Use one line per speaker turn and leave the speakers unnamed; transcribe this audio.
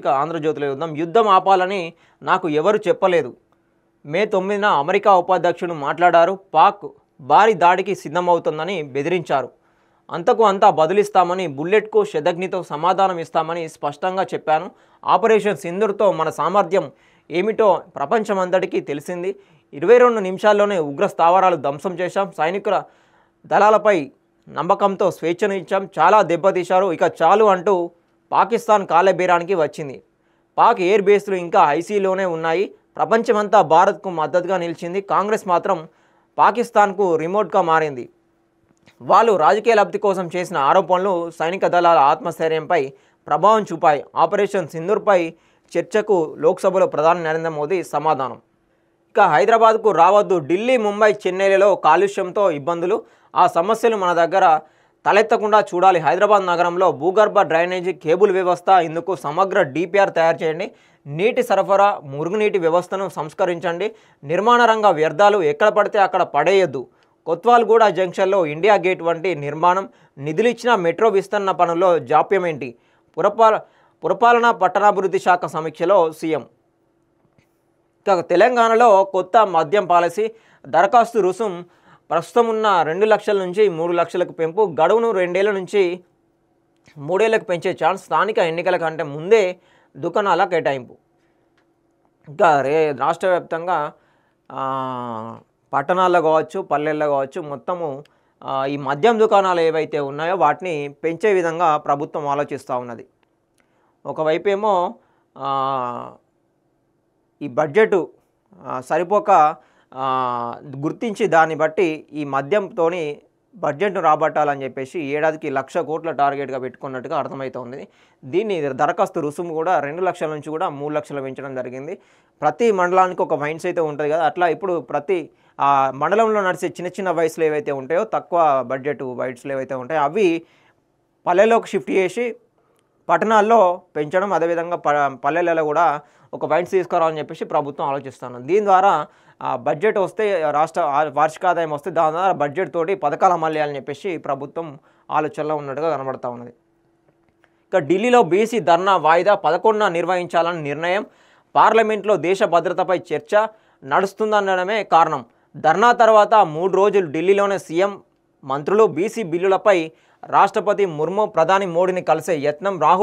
ఇక ఆంధ్రజ్యోతిలో చూద్దాం. యుద్ధం ఆపాలని నాకు ఎవరు చెప్పలేదు. మే 9న అమెరికా ఉపాధ్యక్షుడు మాట్లాడారు. పాక్ భారీ దాడికి సిద్ధమవుతుందని బెదిరించారు. అంతకు అంతా బదులిస్తామని, బుల్లెట్కు శతఘ్నితో సమాధానం ఇస్తామని స్పష్టంగా చెప్పాను. ఆపరేషన్ సింధూర్తో మన సామర్థ్యం ఏమిటో ప్రపంచమంతటికీ తెలిసింది. 22 నిమిషాల్లోనే ఉగ్ర స్థావరాలు ధ్వంసం చేశాం. సైనికుల దళాలపై నమ్మకంతో స్వేచ్ఛను ఇచ్చాం. చాలా దెబ్బతీశారు. ఇక చాలు అంటూ పాకిస్తాన్ కాళ్ళబేరానికి వచ్చింది. పాక్ ఎయిర్ బేస్లు ఇంకా ఐసీలోనే ఉన్నాయి. ప్రపంచమంతా భారత్కు మద్దతుగా నిలిచింది. కాంగ్రెస్ మాత్రం పాకిస్తాన్కు రిమోట్గా మారింది. వాళ్ళు రాజకీయ లబ్ధి కోసం చేసిన ఆరోపణలు సైనిక దళాల ఆత్మస్థైర్యంపై ప్రభావం చూపాయి. ఆపరేషన్ సింధూర్పై చర్చకు లోక్సభలో ప్రధాని నరేంద్ర మోదీ సమాధానం. ఇక హైదరాబాద్కు రావద్దు. ఢిల్లీ, ముంబై, చెన్నైలలో కాలుష్యంతో ఇబ్బందులు. ఆ సమస్యలు మన దగ్గర తలెత్తకుండా చూడాలి. హైదరాబాద్ నగరంలో భూగర్భ డ్రైనేజీ కేబుల్ వ్యవస్థ, ఇందుకు సమగ్ర డిపిఆర్ తయారు చేయండి. నీటి సరఫరా, మురుగునీటి వ్యవస్థను సంస్కరించండి. నిర్మాణ రంగ వ్యర్థాలు ఎక్కడ పడితే అక్కడ పడేయొద్దు. కొత్వాల్గూడ జంక్షన్లో ఇండియా గేట్ వంటి నిర్మాణం. నిధులిచ్చిన మెట్రో విస్తరణ పనుల్లో జాప్యమేంటి? పురపాలన పట్టణాభివృద్ధి శాఖ సమీక్షలో సీఎం. ఇక తెలంగాణలో కొత్త మద్యం పాలసీ. దరఖాస్తు రుసుం ప్రస్తుతం ఉన్న 2 లక్షల నుంచి 3 లక్షలకు పెంపు. గడువును 2 ఏళ్ల నుంచి 3 ఏళ్లకు పెంచే ఛాన్స్. స్థానిక ఎన్నికల కంటే ముందే దుకాణాల కేటాయింపు. ఇంకా రాష్ట్ర వ్యాప్తంగా పట్టణాల్లో కావచ్చు, పల్లెల్లో కావచ్చు, మొత్తము ఈ మద్యం దుకాణాలు ఏవైతే ఉన్నాయో వాటిని పెంచే విధంగా ప్రభుత్వం ఆలోచిస్తూ ఉన్నది. ఒకవైపు ఏమో ఈ బడ్జెట్ సరిపోక గుర్తించి దాన్ని బట్టి ఈ మద్యంతోని బడ్జెట్ను రాబట్టాలని చెప్పేసి ఏడాదికి 1,00,000 కోట్ల టార్గెట్గా పెట్టుకున్నట్టుగా అర్థమవుతోంది. దీన్ని దరఖాస్తు రుసుము కూడా 2 లక్షల నుంచి కూడా 3 లక్షలు పెంచడం జరిగింది. ప్రతి మండలానికి ఒక వైన్స్ అయితే ఉంటుంది కదా, అట్లా ఇప్పుడు ప్రతి మండలంలో నడిచే చిన్న చిన్న వైస్లు ఏవైతే ఉంటాయో, తక్కువ బడ్జెట్ వైట్స్లు ఏవైతే ఉంటాయో అవి పల్లెల్లోకి షిఫ్ట్ చేసి పట్టణాల్లో పెంచడం, అదేవిధంగా పల్లెలలో కూడా ఒక వైన్స్ తీసుకురావాలని చెప్పేసి ప్రభుత్వం ఆలోచిస్తున్నాను. దీని ద్వారా బడ్జెట్ వస్తే, రాష్ట్ర వార్షిక ఆదాయం వస్తే దాని ద్వారా బడ్జెట్ తోటి పథకాలు అమలు చేయాలని చెప్పేసి ప్రభుత్వం ఆలోచనలో ఉన్నట్టుగా కనబడతా ఉన్నది. ఇక ఢిల్లీలో బీసీ ధర్నా వాయిదా 11న నిర్వహించాలని నిర్ణయం. పార్లమెంట్లో దేశ భద్రతపై చర్చ నడుస్తుందనడమే కారణం. ధర్నా తర్వాత 3 రోజులు ఢిల్లీలోనే సీఎం, మంత్రులు బీసీ బిల్లులపై రాష్ట్రపతి ముర్ము, ప్రధాని మోడీని కలిసే యత్నం. రాహుల్